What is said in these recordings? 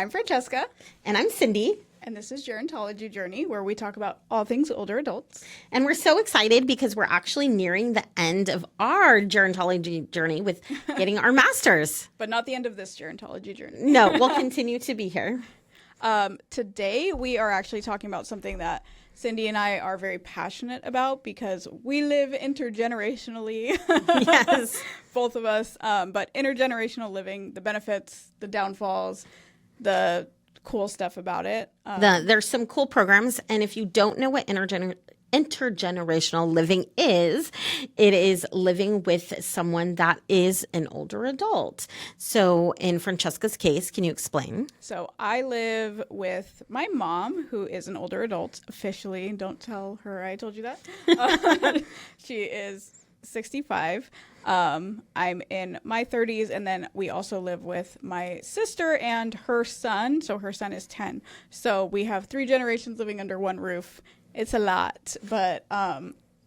I'm Francesca. And I'm Cindy. And this is Gerontology Journey, where we talk about all things older adults. And we're so excited because we're actually nearing the end of our gerontology journey with getting our masters. But not the end of this gerontology journey. No, we'll continue to be here. Today, we are actually talking about something that Cindy and I are very passionate about because we live intergenerationally. Yes. Both of us. But intergenerational living, the benefits, the downfalls, the cool stuff about it. There's some cool programs. And if you don't know what intergenerational living is, it is living with someone that is an older adult. So in Francesca's case, can you explain? So I live with my mom, who is an older adult officially. Don't tell her I told you that. She is 65. I'm in my 30s, and then we also live with my sister and her son. So her son is 10. So we have 3 generations living under one roof. It's a lot, but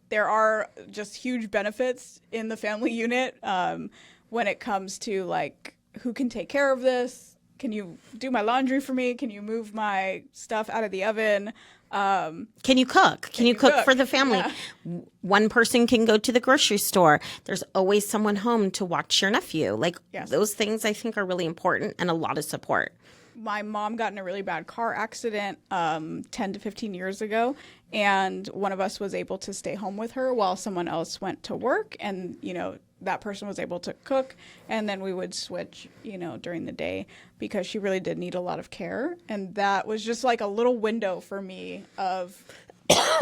there are just huge benefits in the family unit when it comes to like who can take care of this. Can you do my laundry for me? Can you move my stuff out of the oven? Can you cook? Can you cook for the family? Yeah. One person can go to the grocery store. There's always someone home to watch your nephew. Like those things I think are really important and a lot of support. My mom got in a really bad car accident 10 to 15 years ago, and one of us was able to stay home with her while someone else went to work, and, you know, that person was able to cook, and then we would switch, you know, during the day because she really did need a lot of care, and that was just like a little window for me of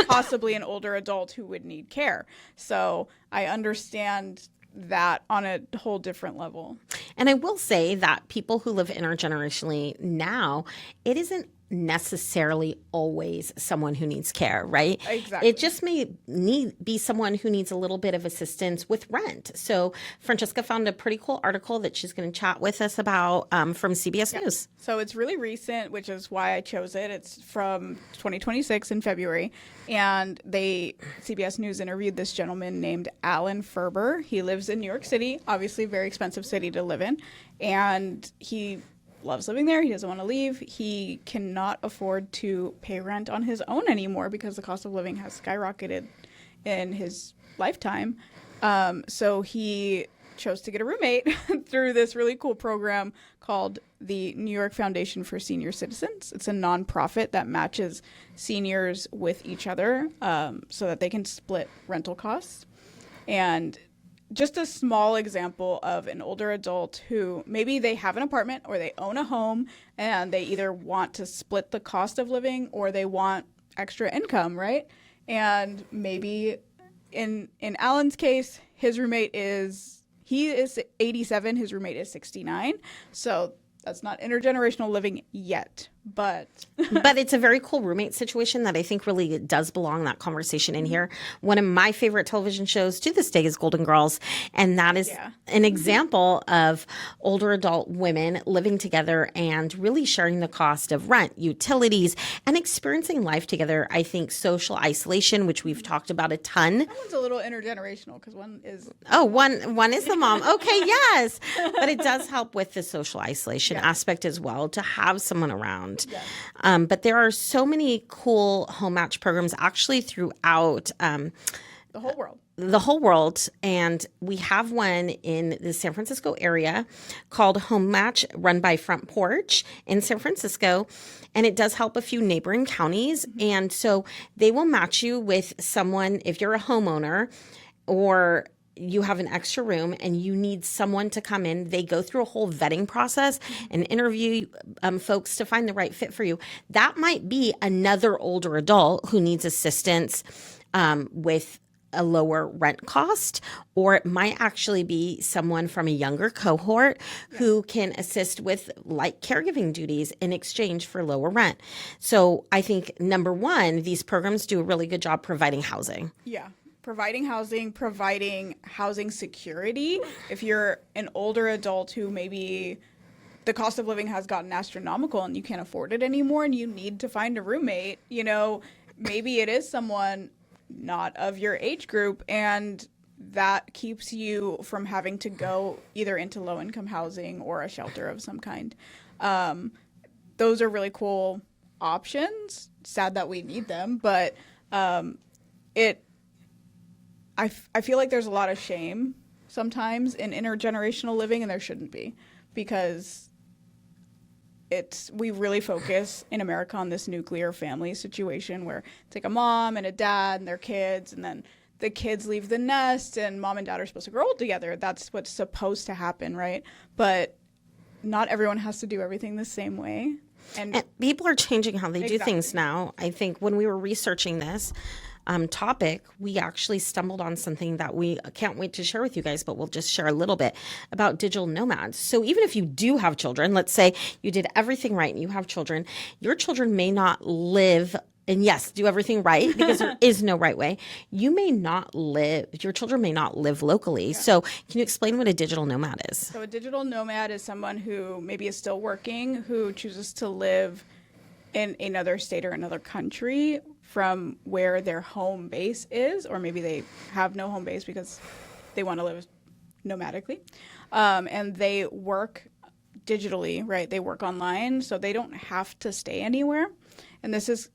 possibly an older adult who would need care. So I understand that on a whole different level. And I will say that people who live intergenerationally now, it isn't necessarily always someone who needs care, right? Exactly. It just may be someone who needs a little bit of assistance with rent. So Francesca found a pretty cool article that she's going to chat with us about from CBS News. So it's really recent, which is why I chose it. It's from 2026 in February. And CBS News interviewed this gentleman named Alan Ferber. He lives in New York City, obviously a very expensive city to live in. And he loves living there. He doesn't want to leave. He cannot afford to pay rent on his own anymore because the cost of living has skyrocketed in his lifetime. So he chose to get a roommate through this really cool program called the New York Foundation for Senior Citizens. It's a nonprofit that matches seniors with each other so that they can split rental costs. And just a small example of an older adult who maybe they have an apartment or they own a home and they either want to split the cost of living or they want extra income, right? And maybe in Alan's case, his roommate is 87, his roommate is 69. So that's not intergenerational living yet, but it's a very cool roommate situation that I think really does belong that conversation in here. One of my favorite television shows to this day is Golden Girls, and that is an example of older adult women living together and really sharing the cost of rent, utilities, and experiencing life together. I think social isolation, which we've talked about a ton. That one's a little intergenerational because one is one is the mom. Okay, yes, but it does help with the social isolation aspect as well to have someone around. Yes. But there are so many cool home match programs actually throughout the whole world. The whole world. And we have one in the San Francisco area called Home Match, run by Front Porch in San Francisco. And it does help a few neighboring counties. Mm-hmm. And so they will match you with someone if you're a homeowner or you have an extra room and you need someone to come in. They go through a whole vetting process and interview folks to find the right fit for you. That might be another older adult who needs assistance with a lower rent cost, or it might actually be someone from a younger cohort who can assist with light caregiving duties in exchange for lower rent. So I think, number one, these programs do a really good job providing housing. Yeah. Providing housing security. If you're an older adult who maybe the cost of living has gotten astronomical and you can't afford it anymore and you need to find a roommate, you know, maybe it is someone not of your age group, and that keeps you from having to go either into low-income housing or a shelter of some kind. those are really cool options. Sad that we need them, but I feel like there's a lot of shame sometimes in intergenerational living, and there shouldn't be, because we really focus in America on this nuclear family situation where it's like a mom and a dad and their kids, and then the kids leave the nest and mom and dad are supposed to grow old together. That's what's supposed to happen, right? But not everyone has to do everything the same way. And people are changing how they do things now. I think when we were researching this topic, we actually stumbled on something that we can't wait to share with you guys, but we'll just share a little bit about digital nomads. So even if you do have children, let's say you did everything right and you have children, your children may not live, and yes, do everything right, because there is no right way. Your children may not live locally. Yeah. So can you explain what a digital nomad is? So a digital nomad is someone who maybe is still working, who chooses to live in another state or another country from where their home base is, or maybe they have no home base because they want to live nomadically. And they work digitally, right? They work online, so they don't have to stay anywhere. And this is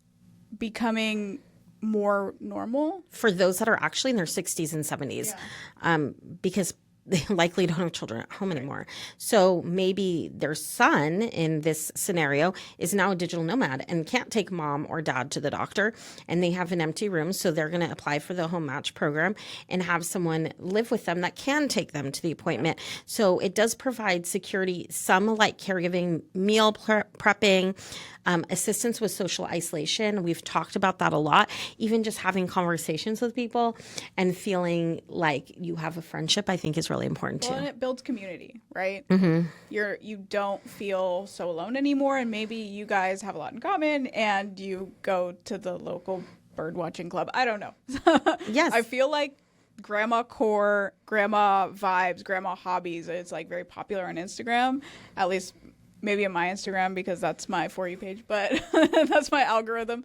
becoming more normal for those that are actually in their 60s and 70s, because they likely don't have children at home anymore. So maybe their son in this scenario is now a digital nomad and can't take mom or dad to the doctor, and they have an empty room. So they're going to apply for the home match program and have someone live with them that can take them to the appointment. So it does provide security, some like caregiving, meal prepping, assistance with social isolation. We've talked about that a lot. Even just having conversations with people and feeling like you have a friendship, I think is really important too. Well, and it builds community, right? Mm-hmm. You don't feel so alone anymore, and maybe you guys have a lot in common, and you go to the local bird watching club. I don't know. Yes. I feel like grandma core, grandma vibes, grandma hobbies, it's like very popular on Instagram, at least maybe in my Instagram, because that's my For You page, but that's my algorithm.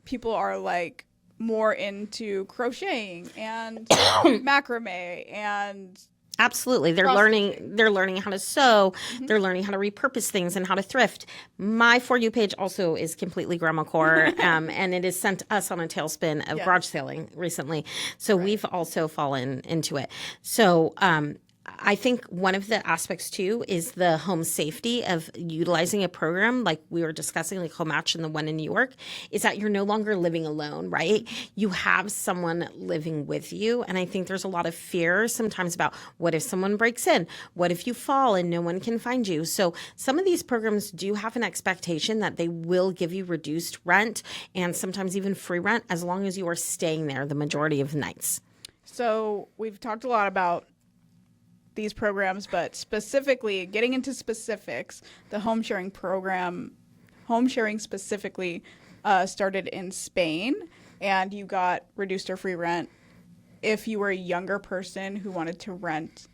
People are like more into crocheting and macrame and absolutely. They're learning how to sew. Mm-hmm. They're learning how to repurpose things and how to thrift. My For You page also is completely grandma core, and it has sent us on a tailspin of garage sailing recently. So we've also fallen into it. So I think one of the aspects too is the home safety of utilizing a program like we were discussing, like Home Match and the one in New York, is that you're no longer living alone, right? You have someone living with you. And I think there's a lot of fear sometimes about what if someone breaks in? What if you fall and no one can find you? So some of these programs do have an expectation that they will give you reduced rent and sometimes even free rent as long as you are staying there the majority of the nights. So we've talked a lot about these programs, but specifically getting into specifics, the home sharing specifically started in Spain, and you got reduced or free rent if you were a younger person who wanted to rent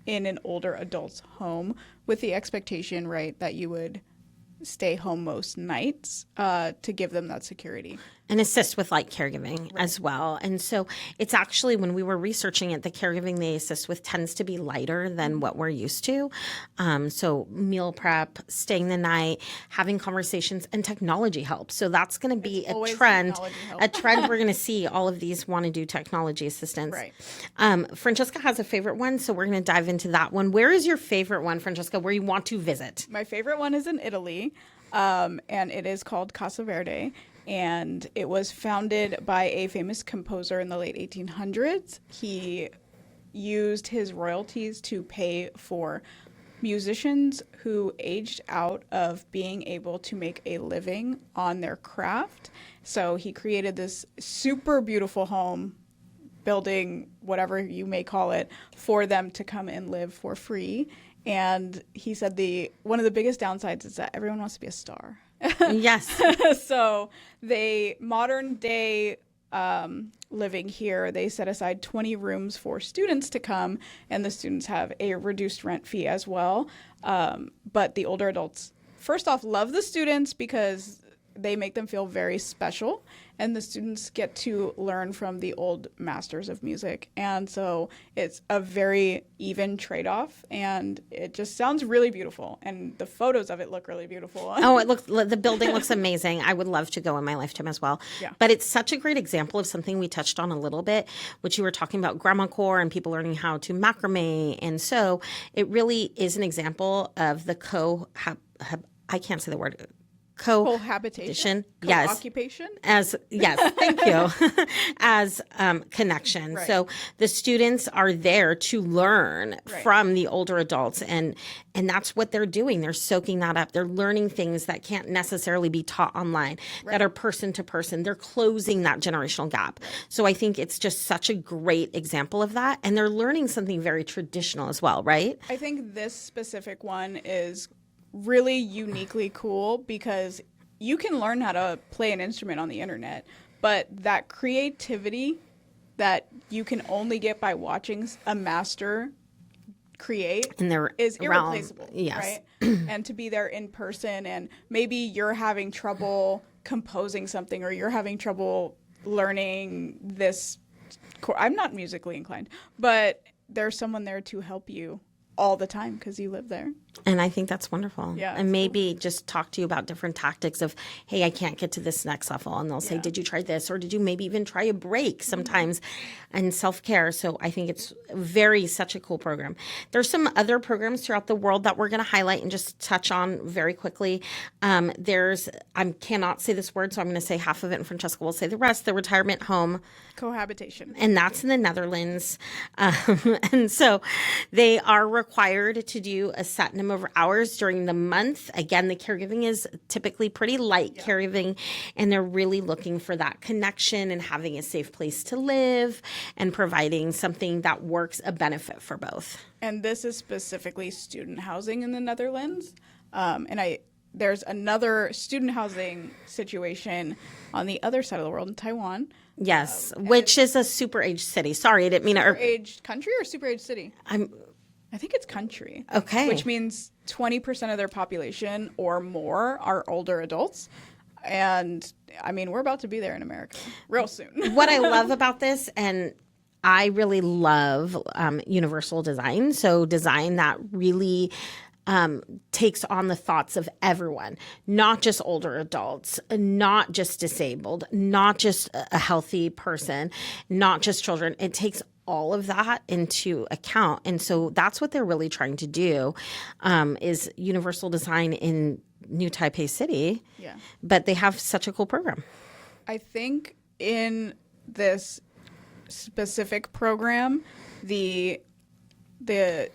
in an older adult's home, with the expectation, right, that you would stay home most nights to give them that security. And assist with like caregiving as well. And so it's actually, when we were researching it, the caregiving they assist with tends to be lighter than what we're used to. So meal prep, staying the night, having conversations, and technology help. So that's going to be a trend we're going to see. All of these want to do technology assistance. Right. Francesca has a favorite one, so we're going to dive into that one. Where is your favorite one, Francesca, where you want to visit? My favorite one is in Italy, and it is called Casa Verde. And it was founded by a famous composer in the late 1800s. He used his royalties to pay for musicians who aged out of being able to make a living on their craft. So he created this super beautiful home, building, whatever you may call it, for them to come and live for free. And he said one of the biggest downsides is that everyone wants to be a star. Yes. So modern day living here, they set aside 20 rooms for students to come, and the students have a reduced rent fee as well. But the older adults, first off, love the students because they make them feel very special, and the students get to learn from the old masters of music. And so it's a very even trade-off, and it just sounds really beautiful, and the photos of it look really beautiful. Oh, the building looks amazing. I would love to go in my lifetime as well. Yeah. But it's such a great example of something we touched on a little bit, which you were talking about grandma core and people learning how to macrame. And so it really is an example of the I can't say the word. Cohabitation, yes, co-occupation. Thank you, as connection. Right. So the students are there to learn Right. from the older adults, and that's what they're doing. They're soaking that up. They're learning things that can't necessarily be taught online, that are person to person. They're closing that generational gap. So I think it's just such a great example of that, and they're learning something very traditional as well, right? I think this specific one is really uniquely cool because you can learn how to play an instrument on the internet, but that creativity that you can only get by watching a master create is irreplaceable. Yes. Right? And to be there in person, and maybe you're having trouble composing something, or you're having trouble learning this. I'm not musically inclined, but there's someone there to help you all the time because you live there. And I think that's wonderful. Yeah, and maybe just talk to you about different tactics of, hey, I can't get to this next level. And they'll say, did you try this? Or did you maybe even try a break sometimes and self-care? So I think it's such a cool program. There's some other programs throughout the world that we're going to highlight and just touch on very quickly. I cannot say this word, so I'm going to say half of it and Francesca will say the rest, the retirement home. Cohabitation. And that's in the Netherlands. And so they are required to do a set number of hours during the month. Again, the caregiving is typically pretty light caregiving, and they're really looking for that connection and having a safe place to live and providing something that works a benefit for both. And this is specifically student housing in the Netherlands. There's another student housing situation on the other side of the world in Taiwan. Yes, which is a super age city. Sorry, I didn't mean Super age country or super age city? I think it's country. Okay. Which means 20% of their population or more are older adults. And I mean, we're about to be there in America real soon. What I love about this, and I really love universal design. So design that really takes on the thoughts of everyone, not just older adults, not just disabled, not just a healthy person, not just children. It takes all of that into account. And so that's what they're really trying to do, is universal design in New Taipei City. Yeah. But they have such a cool program. I think in this specific program, they're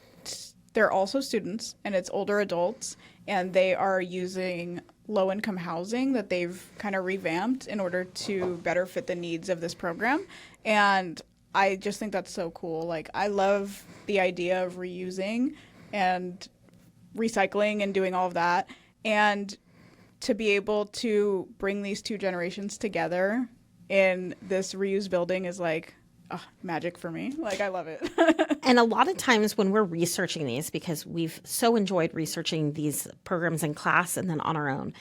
also students, and it's older adults, and they are using low-income housing that they've kind of revamped in order to better fit the needs of this program. And I just think that's so cool. Like, I love the idea of reusing and recycling and doing all of that. And to be able to bring these two generations together in this reused building is like magic for me. Like, I love it. And a lot of times when we're researching these, because we've so enjoyed researching these programs in class and then on our own,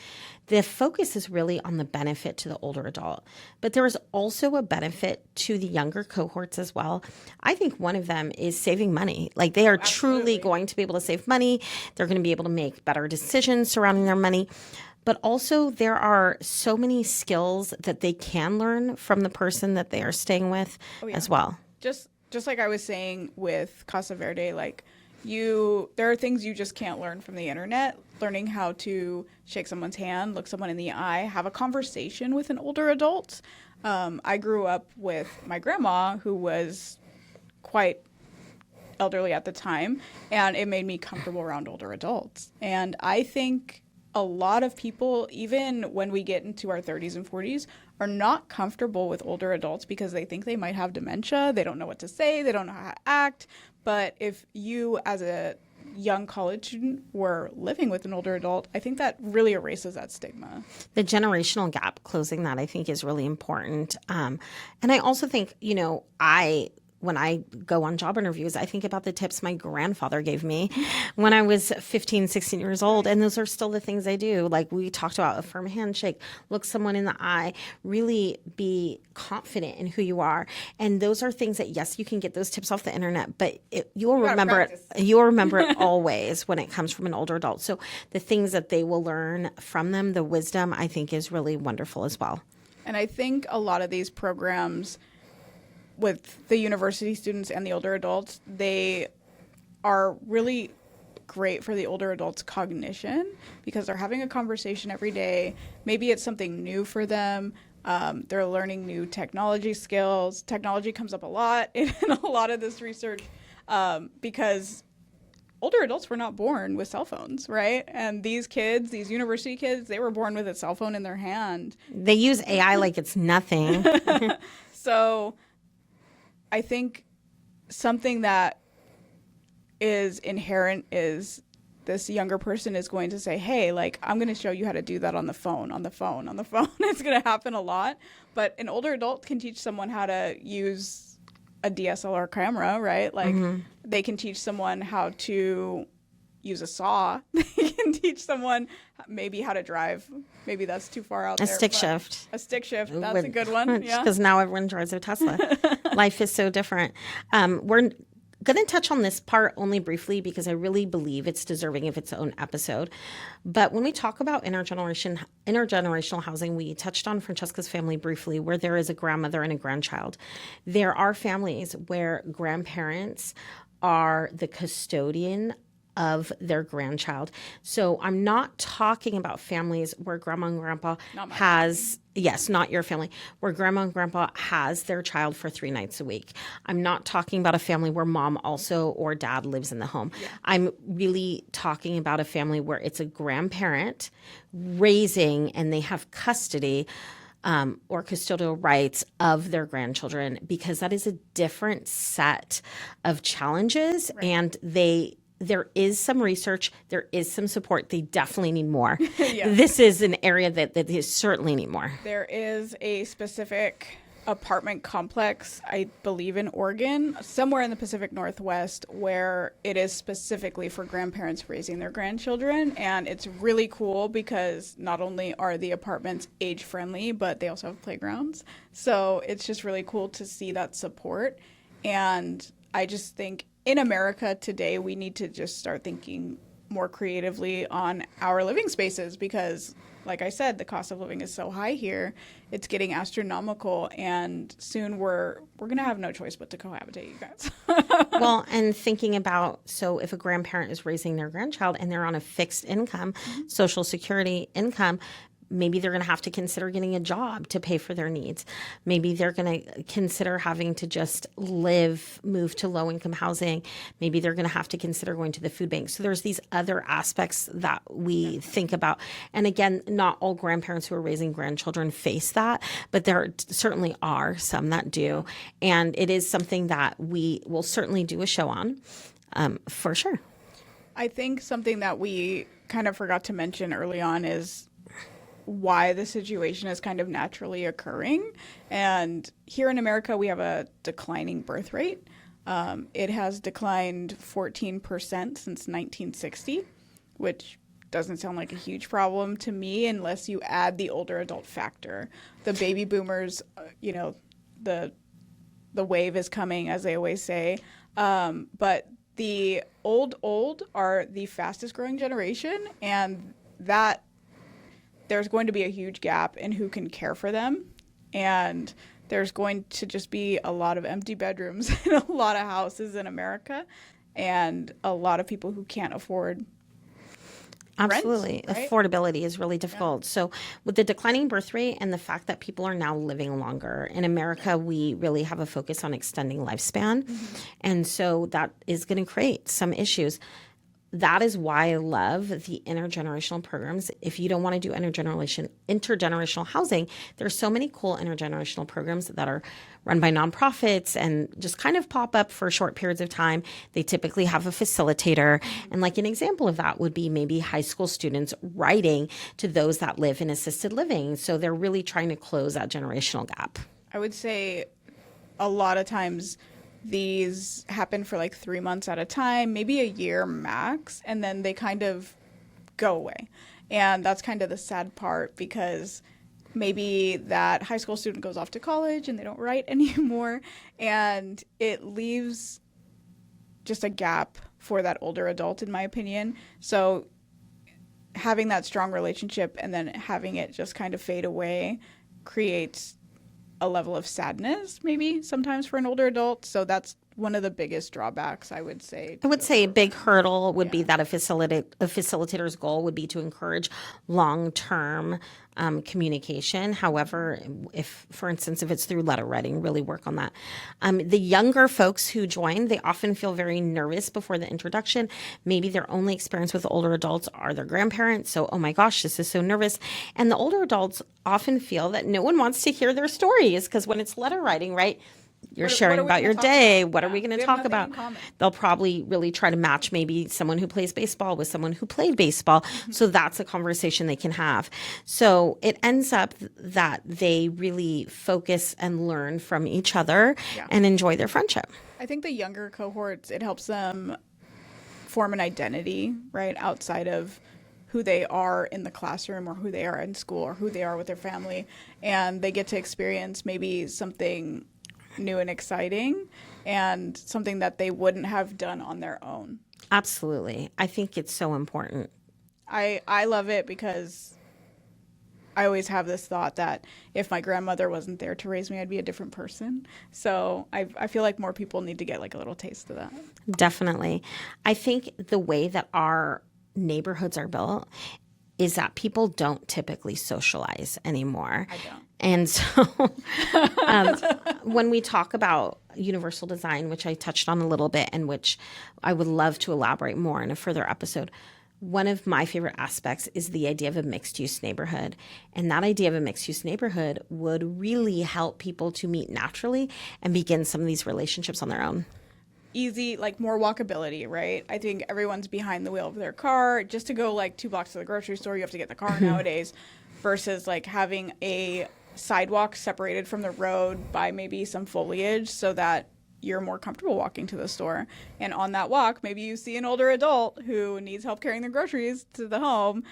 the focus is really on the benefit to the older adult. But there is also a benefit to the younger cohorts as well. I think one of them is saving money. Like, they are truly going to be able to save money. They're going to be able to make better decisions surrounding their money. But also, there are so many skills that they can learn from the person that they are staying with as well. Just like I was saying with Casa Verde, like, there are things you just can't learn from the internet. Learning how to shake someone's hand, look someone in the eye, have a conversation with an older adult. I grew up with my grandma, who was quite elderly at the time, and it made me comfortable around older adults. And I think a lot of people, even when we get into our 30s and 40s, are not comfortable with older adults because they think they might have dementia. They don't know what to say. They don't know how to act. But if you, as a young college student, were living with an older adult, I think that really erases that stigma. The generational gap, closing that, I think is really important. And I also think, I when I go on job interviews, I think about the tips my grandfather gave me when I was 15, 16 years old. And those are still the things I do. Like we talked about, a firm handshake, look someone in the eye, really be confident in who you are. And those are things that, yes, you can get those tips off the internet, but you'll remember it always when it comes from an older adult. So the things that they will learn from them, the wisdom, I think is really wonderful as well. And I think a lot of these programs with the university students and the older adults, they are really great for the older adults' cognition because they're having a conversation every day. Maybe it's something new for them. They're learning new technology skills. Technology comes up a lot in a lot of this research because older adults were not born with cell phones, right? And these kids, these university kids, they were born with a cell phone in their hand. They use AI like it's nothing. So I think something that is inherent is this younger person is going to say, hey, like, I'm going to show you how to do that on the phone. It's going to happen a lot. But an older adult can teach someone how to use a DSLR camera, right? Like, they can teach someone how to use a saw. They can teach someone maybe how to drive. Maybe that's too far out there. A stick shift. A stick shift. That's a good one. Yeah. Because now everyone drives a Tesla. Life is so different. We're going to touch on this part only briefly because I really believe it's deserving of its own episode. But when we talk about intergenerational housing, we touched on Francesca's family briefly, where there is a grandmother and a grandchild. There are families where grandparents are the custodian of their grandchild. So I'm not talking about families where grandma and grandpa not your family, where grandma and grandpa has their child for 3 nights a week. I'm not talking about a family where mom also or dad lives in the home. Yeah. I'm really talking about a family where it's a grandparent raising and they have custody or custodial rights of their grandchildren, because that is a different set of challenges. Right. And there is some research, there is some support. They definitely need more. Yeah. This is an area that they certainly need more. There is a specific apartment complex, I believe in Oregon, somewhere in the Pacific Northwest, where it is specifically for grandparents raising their grandchildren. And it's really cool because not only are the apartments age friendly, but they also have playgrounds. So it's just really cool to see that support. And I just think in America today, we need to just start thinking more creatively on our living spaces because, like I said, the cost of living is so high here. It's getting astronomical, and soon we're going to have no choice but to cohabitate, you guys. Well, and thinking about, so if a grandparent is raising their grandchild and they're on a fixed income, Social Security income, maybe they're going to have to consider getting a job to pay for their needs. Maybe they're going to consider having to just move to low-income housing. Maybe they're going to have to consider going to the food bank. So there's these other aspects that we think about. And again, not all grandparents who are raising grandchildren face that, but there certainly are some that do. And it is something that we will certainly do a show on, for sure. I think something that we kind of forgot to mention early on is why the situation is kind of naturally occurring. And here in America, we have a declining birth rate. It has declined 14% since 1960, which doesn't sound like a huge problem to me unless you add the older adult factor. The baby boomers, the wave is coming, as they always say. But the old are the fastest growing generation, and that there's going to be a huge gap in who can care for them. And there's going to just be a lot of empty bedrooms in a lot of houses in America and a lot of people who can't afford Absolutely. Rent, right? Affordability is really difficult. Yeah. So with the declining birth rate and the fact that people are now living longer, in America, we really have a focus on extending lifespan. Mm-hmm. And so that is going to create some issues. That is why I love the intergenerational programs. If you don't want to do intergenerational housing, there's so many cool intergenerational programs that are run by nonprofits and just kind of pop up for short periods of time. They typically have a facilitator. And like an example of that would be maybe high school students writing to those that live in assisted living. So they're really trying to close that generational gap. I would say a lot of times these happen for like 3 months at a time, maybe a year max, and then they kind of go away. And that's kind of the sad part, because maybe that high school student goes off to college and they don't write anymore, and it leaves just a gap for that older adult, in my opinion. So having that strong relationship and then having it just kind of fade away creates a level of sadness, maybe sometimes, for an older adult. So that's one of the biggest drawbacks, I would say. I would say a big hurdle would be that a facilitator's goal would be to encourage long-term communication. However, if, for instance, if it's through letter writing, really work on that. The younger folks who join, they often feel very nervous before the introduction. Maybe their only experience with older adults are their grandparents. So, oh my gosh, this is so nervous. And the older adults often feel that no one wants to hear their stories, because when it's letter writing, right? You're sharing about your day. What are we going to talk about? They'll probably really try to match maybe someone who plays baseball with someone who played baseball. Mm-hmm. So that's a conversation they can have. So it ends up that they really focus and learn from each other and enjoy their friendship. I think the younger cohorts, it helps them form an identity, right, outside of who they are in the classroom or who they are in school or who they are with their family. And they get to experience maybe something new and exciting, and something that they wouldn't have done on their own. Absolutely. I think it's so important. I love it, because I always have this thought that if my grandmother wasn't there to raise me, I'd be a different person. So I feel like more people need to get like a little taste of that. Definitely. I think the way that our neighborhoods are built is that people don't typically socialize anymore. I don't. And so when we talk about universal design, which I touched on a little bit and which I would love to elaborate more in a further episode, one of my favorite aspects is the idea of a mixed-use neighborhood. And that idea of a mixed-use neighborhood would really help people to meet naturally and begin some of these relationships on their own. Easy, like more walkability, right? I think everyone's behind the wheel of their car. Just to go like 2 blocks to the grocery store, you have to get the car nowadays, versus like having a sidewalk separated from the road by maybe some foliage so that you're more comfortable walking to the store. And on that walk, maybe you see an older adult who needs help carrying their groceries to the home.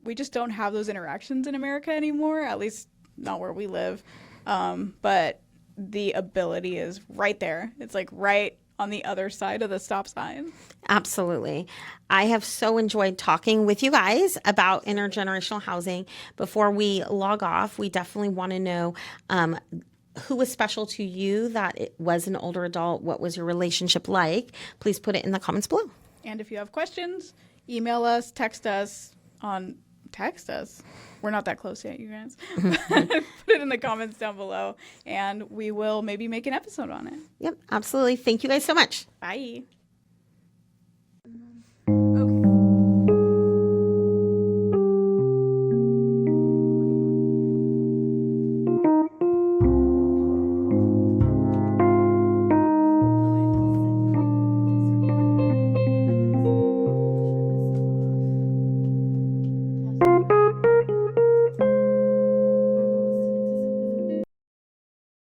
We just don't have those interactions in America anymore, at least not where we live. But the ability is right there. It's like right on the other side of the stop sign. Absolutely. I have so enjoyed talking with you guys about intergenerational housing. Before we log off, we definitely want to know who was special to you that it was an older adult. What was your relationship like? Please put it in the comments below. And if you have questions, email us, text us. We're not that close yet, you guys. Put it in the comments down below, and we will maybe make an episode on it. Yep, absolutely. Thank you guys so much. Bye.